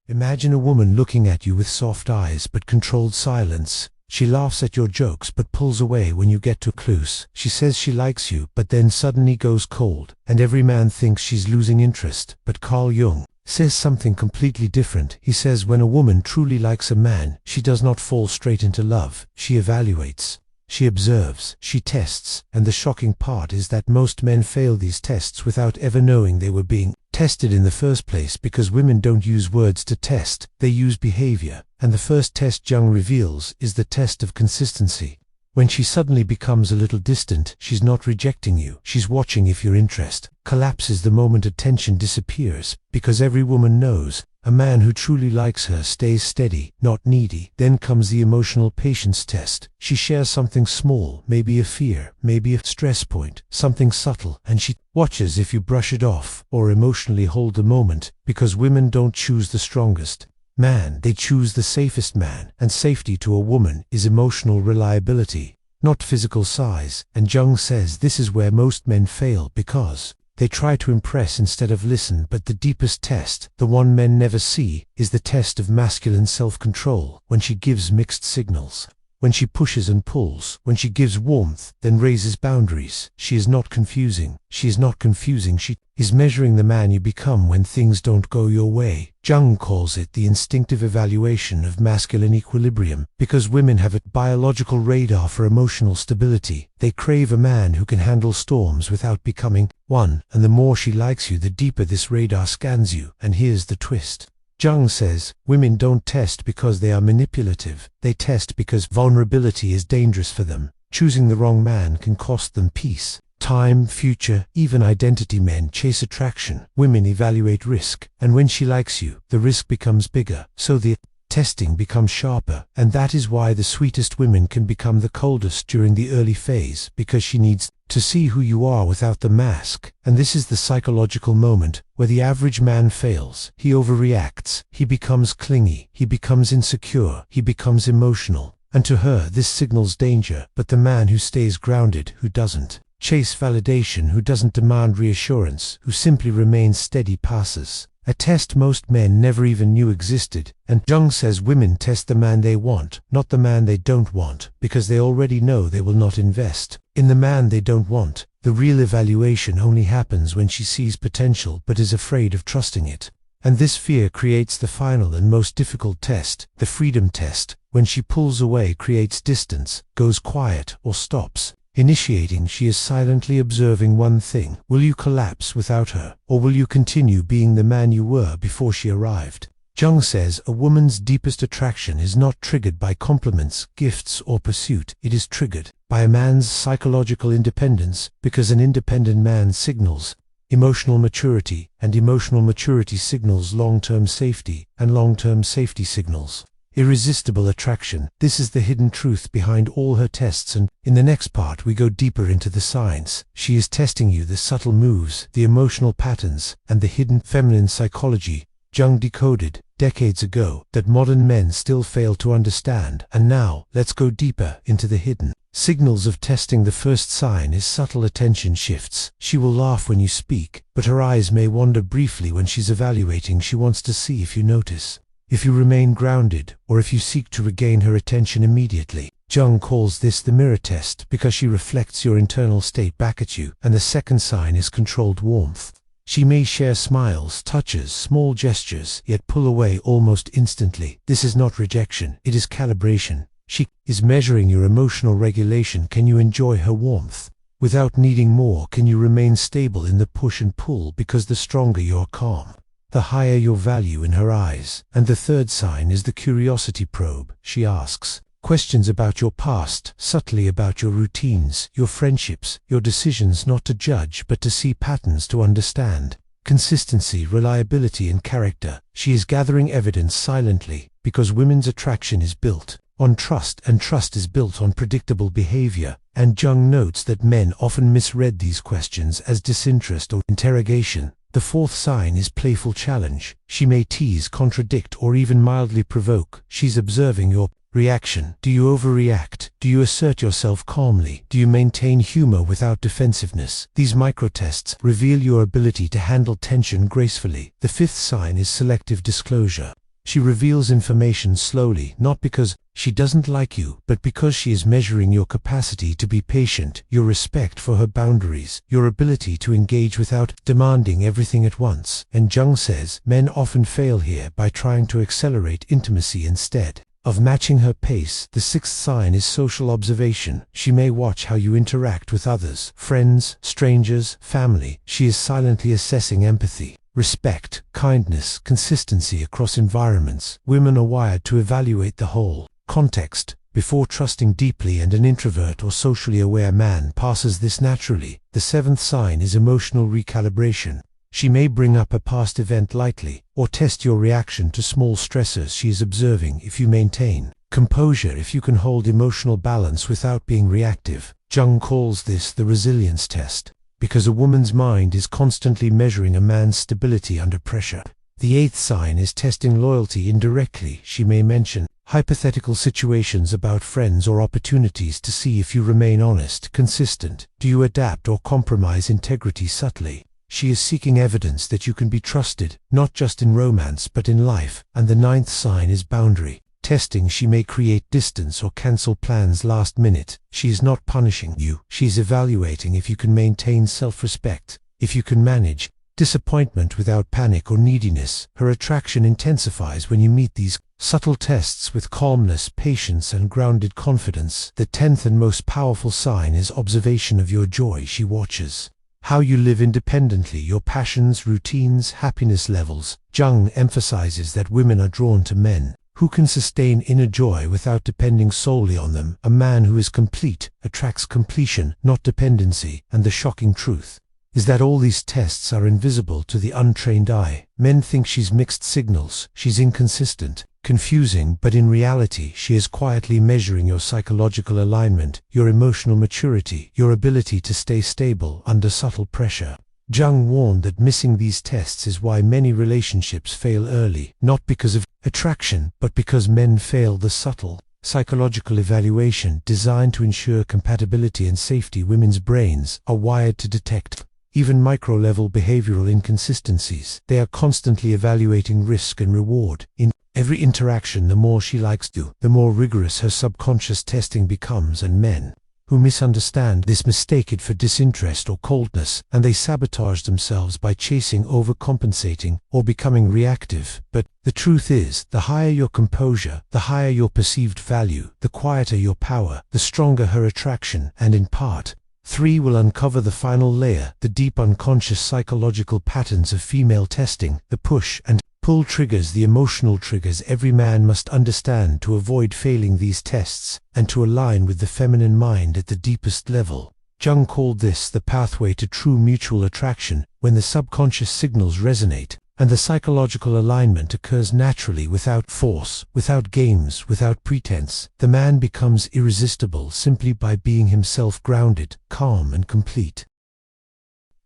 Imagine a woman looking at you with soft eyes but controlled silence. She laughs at your jokes but pulls away when you get too close. She says she likes you but then suddenly goes cold, and every man thinks she's losing interest. But Carl Jung says something completely different. He says when a woman truly likes a man, she does not fall straight into love. She evaluates. She observes, she tests, and the shocking part is that most men fail these tests without ever knowing they were being tested in the first place, because women don't use words to test, they use behavior. And the first test Jung reveals is the test of consistency. When she suddenly becomes a little distant, she's not rejecting you, she's watching if your interest collapses the moment attention disappears, because every woman knows a man who truly likes her stays steady, not needy. Then comes the emotional patience test. She shares something small, maybe a fear, maybe a stress point, something subtle, and she watches if you brush it off or emotionally hold the moment, because women don't choose the strongest man, they choose the safest man, and safety to a woman is emotional reliability, not physical size. And Jung says this is where most men fail, because they try to impress instead of listen. But the deepest test, the one men never see, is the test of masculine self-control. When she gives mixed signals, when she pushes and pulls, when she gives warmth, then raises boundaries, she is not confusing. She is not confusing. She is measuring the man you become when things don't go your way. Jung calls it the instinctive evaluation of masculine equilibrium, because women have a biological radar for emotional stability. They crave a man who can handle storms without becoming one, and the more she likes you, the deeper this radar scans you. And here's the twist. Jung says, women don't test because they are manipulative, they test because vulnerability is dangerous for them. Choosing the wrong man can cost them peace, time, future, even identity. Men chase attraction, women evaluate risk, and when she likes you, the risk becomes bigger, so the testing becomes sharper. And that is why the sweetest women can become the coldest during the early phase, because she needs to see who you are without the mask. And this is the psychological moment where the average man fails. He overreacts, he becomes clingy, he becomes insecure, he becomes emotional, and to her this signals danger. But the man who stays grounded, who doesn't chase validation, who doesn't demand reassurance, who simply remains steady, passes a test most men never even knew existed. And Jung says women test the man they want, not the man they don't want, because they already know they will not invest in the man they don't want. The real evaluation only happens when she sees potential but is afraid of trusting it. And this fear creates the final and most difficult test, the freedom test. When she pulls away, creates distance, goes quiet, or stops initiating, she is silently observing one thing. Will you collapse without her, or will you continue being the man you were before she arrived? Jung says a woman's deepest attraction is not triggered by compliments, gifts, or pursuit. It is triggered by a man's psychological independence, because an independent man signals emotional maturity, and emotional maturity signals long-term safety, and long-term safety signals irresistible attraction. This is the hidden truth behind all her tests, and in the next part we go deeper into the science. She is testing you, the subtle moves, the emotional patterns, and the hidden feminine psychology Jung decoded decades ago that modern men still fail to understand. And now, let's go deeper into the hidden signals of testing. The first sign is subtle attention shifts. She will laugh when you speak, but her eyes may wander briefly when she's evaluating. She wants to see if you notice, if you remain grounded, or if you seek to regain her attention immediately. Jung calls this the mirror test, because she reflects your internal state back at you. And the second sign is controlled warmth. She may share smiles, touches, small gestures, yet pull away almost instantly. This is not rejection, it is calibration. She is measuring your emotional regulation. Can you enjoy her warmth without needing more? Can you remain stable in the push and pull? Because the stronger your calm, the higher your value in her eyes. And the third sign is the curiosity probe. She asks questions about your past, subtly about your routines, your friendships, your decisions, not to judge but to see patterns, to understand consistency, reliability, and character. She is gathering evidence silently, because women's attraction is built on trust, and trust is built on predictable behavior. And Jung notes that men often misread these questions as disinterest or interrogation. The fourth sign is playful challenge. She may tease, contradict, or even mildly provoke. She's observing your reaction. Do you overreact? Do you assert yourself calmly? Do you maintain humor without defensiveness? These microtests reveal your ability to handle tension gracefully. The fifth sign is selective disclosure. She reveals information slowly, not because she doesn't like you, but because she is measuring your capacity to be patient, your respect for her boundaries, your ability to engage without demanding everything at once. And Jung says, men often fail here by trying to accelerate intimacy instead of matching her pace. The sixth sign is social observation. She may watch how you interact with others, friends, strangers, family. She is silently assessing empathy, respect, kindness, consistency across environments. Women are wired to evaluate the whole context before trusting deeply, and an introvert or socially aware man passes this naturally. The seventh sign is emotional recalibration. She may bring up a past event lightly, or test your reaction to small stressors she is observing. If you maintain composure, if you can hold emotional balance without being reactive. Jung calls this the resilience test, because a woman's mind is constantly measuring a man's stability under pressure. The eighth sign is testing loyalty indirectly. She may mention hypothetical situations about friends or opportunities to see if you remain honest, consistent. Do you adapt or compromise integrity subtly? She is seeking evidence that you can be trusted, not just in romance but in life. And the ninth sign is boundary testing. She may create distance or cancel plans last minute. She is not punishing you. She is evaluating if you can maintain self-respect, if you can manage disappointment without panic or neediness. Her attraction intensifies when you meet these subtle tests with calmness, patience, and grounded confidence. The 10th and most powerful sign is observation of your joy. She watches how you live independently, your passions, routines, happiness levels. Jung emphasizes that women are drawn to men who can sustain inner joy without depending solely on them. A man who is complete attracts completion, not dependency. And the shocking truth is that all these tests are invisible to the untrained eye. Men think she's mixed signals, she's inconsistent, confusing, but in reality she is quietly measuring your psychological alignment, your emotional maturity, your ability to stay stable under subtle pressure. Jung warned that missing these tests is why many relationships fail early, not because of attraction, but because men fail the subtle psychological evaluation designed to ensure compatibility and safety. Women's brains are wired to detect even micro-level behavioral inconsistencies. They are constantly evaluating risk and reward. In every interaction, the more she likes you, the more rigorous her subconscious testing becomes. And men who misunderstand this mistake it for disinterest or coldness, and they sabotage themselves by chasing, overcompensating, or becoming reactive. But the truth is, the higher your composure, the higher your perceived value, the quieter your power, the stronger her attraction. And in part 3 will uncover the final layer, the deep unconscious psychological patterns of female testing, the push and pull triggers, the emotional triggers every man must understand to avoid failing these tests and to align with the feminine mind at the deepest level. Jung called this the pathway to true mutual attraction, when the subconscious signals resonate and the psychological alignment occurs naturally, without force, without games, without pretense. The man becomes irresistible simply by being himself, grounded, calm, and complete.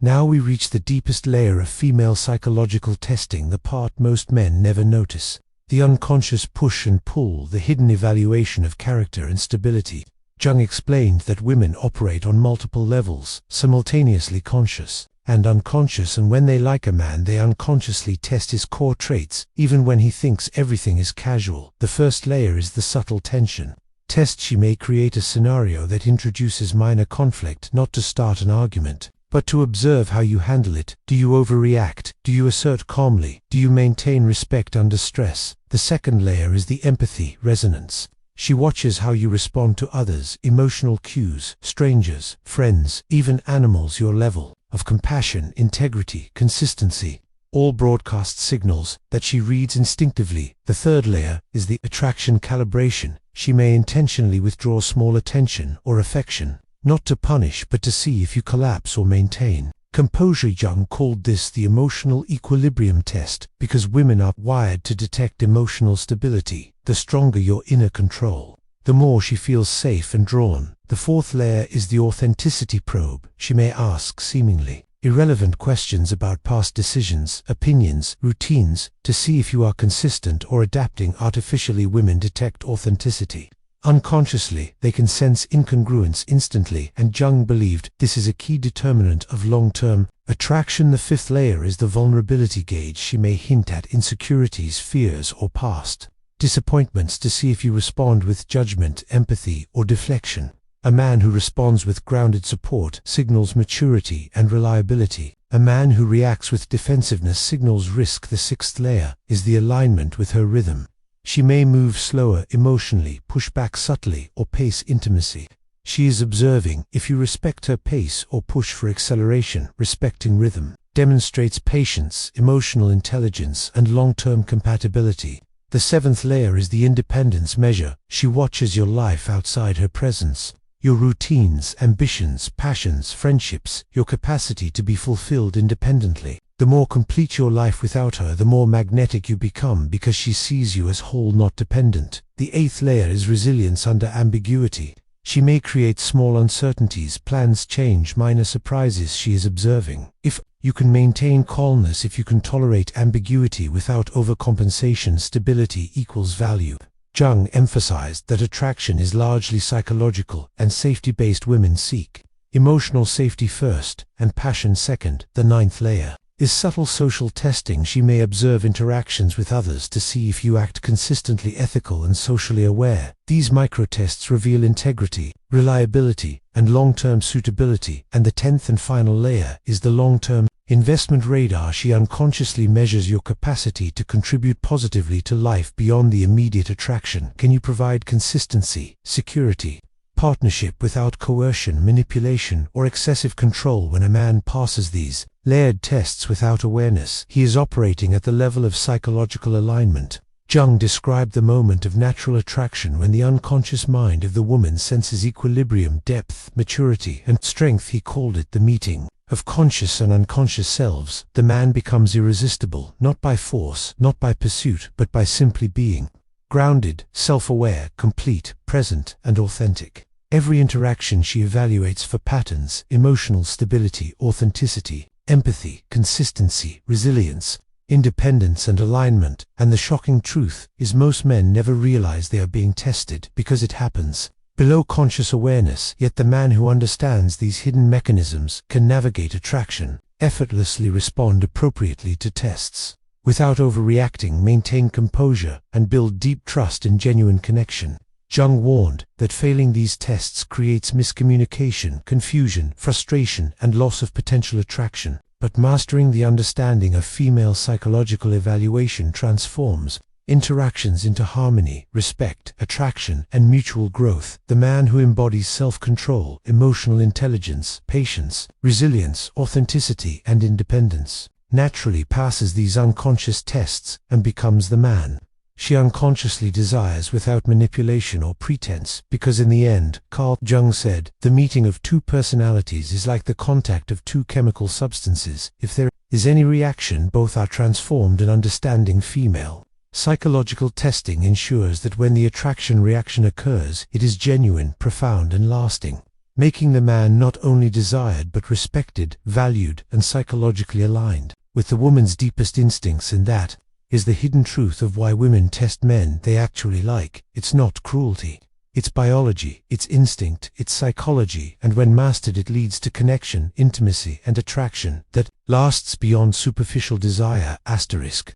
Now we reach the deepest layer of female psychological testing, the part most men never notice. The unconscious push and pull, the hidden evaluation of character and stability. Jung explained that women operate on multiple levels, simultaneously conscious and unconscious, and when they like a man they unconsciously test his core traits, even when he thinks everything is casual. The first layer is the subtle tension test. She may create a scenario that introduces minor conflict, not to start an argument, but to observe how you handle it. Do you overreact? Do you assert calmly? Do you maintain respect under stress? The second layer is the empathy resonance. She watches how you respond to others, emotional cues, strangers, friends, even animals. Your level of compassion, integrity, consistency, all broadcast signals that she reads instinctively. The third layer is the attraction calibration. She may intentionally withdraw small attention or affection, not to punish but to see if you collapse or maintain composure. Jung called this the emotional equilibrium test, because women are wired to detect emotional stability. The stronger your inner control, the more she feels safe and drawn. The fourth layer is the authenticity probe. She may ask seemingly irrelevant questions about past decisions, opinions, routines, to see if you are consistent or adapting artificially. Women detect authenticity unconsciously. They can sense incongruence instantly, and Jung believed this is a key determinant of long-term Attraction. The fifth layer is the vulnerability gauge. She may hint at insecurities, fears, or past disappointments to see if you respond with judgment, empathy, or deflection. A man who responds with grounded support signals maturity and reliability. A man who reacts with defensiveness signals risk. The sixth layer is the alignment with her rhythm. She may move slower emotionally, push back subtly, or pace intimacy. She is observing. If you respect her pace or push for acceleration, respecting rhythm demonstrates patience, emotional intelligence, and long-term compatibility. The seventh layer is the independence measure. She watches your life outside her presence. Your routines, ambitions, passions, friendships, your capacity to be fulfilled independently. The more complete your life without her, the more magnetic you become because she sees you as whole, not dependent. The eighth layer is resilience under ambiguity. She may create small uncertainties, plans change, minor surprises. She is observing. If you can maintain calmness, if you can tolerate ambiguity without overcompensation, stability equals value. Jung emphasized that attraction is largely psychological and safety-based. Women seek emotional safety first and passion second. The ninth layer is subtle social testing. She may observe interactions with others to see if you act consistently ethical and socially aware. These microtests reveal integrity, reliability, and long-term suitability. And the 10th and final layer is the long-term investment radar. She unconsciously measures your capacity to contribute positively to life beyond the immediate attraction. Can you provide consistency, security, partnership without coercion, manipulation, or excessive control? When a man passes these layered tests without awareness, he is operating at the level of psychological alignment. Jung described the moment of natural attraction when the unconscious mind of the woman senses equilibrium, depth, maturity, and strength. He called it the meeting of conscious and unconscious selves. The man becomes irresistible, not by force, not by pursuit, but by simply being. Grounded, self-aware, complete, present, and authentic. Every interaction she evaluates for patterns, emotional stability, authenticity, empathy, consistency, resilience, independence, and alignment. And the shocking truth is most men never realize they are being tested because it happens below conscious awareness. Yet the man who understands these hidden mechanisms can navigate attraction, effortlessly respond appropriately to tests, without overreacting, maintain composure, and build deep trust in genuine connection. Jung warned that failing these tests creates miscommunication, confusion, frustration, and loss of potential attraction. But mastering the understanding of female psychological evaluation transforms interactions into harmony, respect, attraction, and mutual growth. The man who embodies self-control, emotional intelligence, patience, resilience, authenticity, and independence naturally passes these unconscious tests and becomes the man she unconsciously desires without manipulation or pretense. Because in the end, Carl Jung said, the meeting of two personalities is like the contact of two chemical substances. If there is any reaction, both are transformed. An understanding female psychological testing ensures that when the attraction reaction occurs, it is genuine, profound, and lasting, making the man not only desired but respected, valued, and psychologically aligned with the woman's deepest instincts. And that is the hidden truth of why women test men they actually like. It's not cruelty. It's biology, it's instinct, it's psychology, and when mastered it leads to connection, intimacy, and attraction that lasts beyond superficial desire. Asterisk.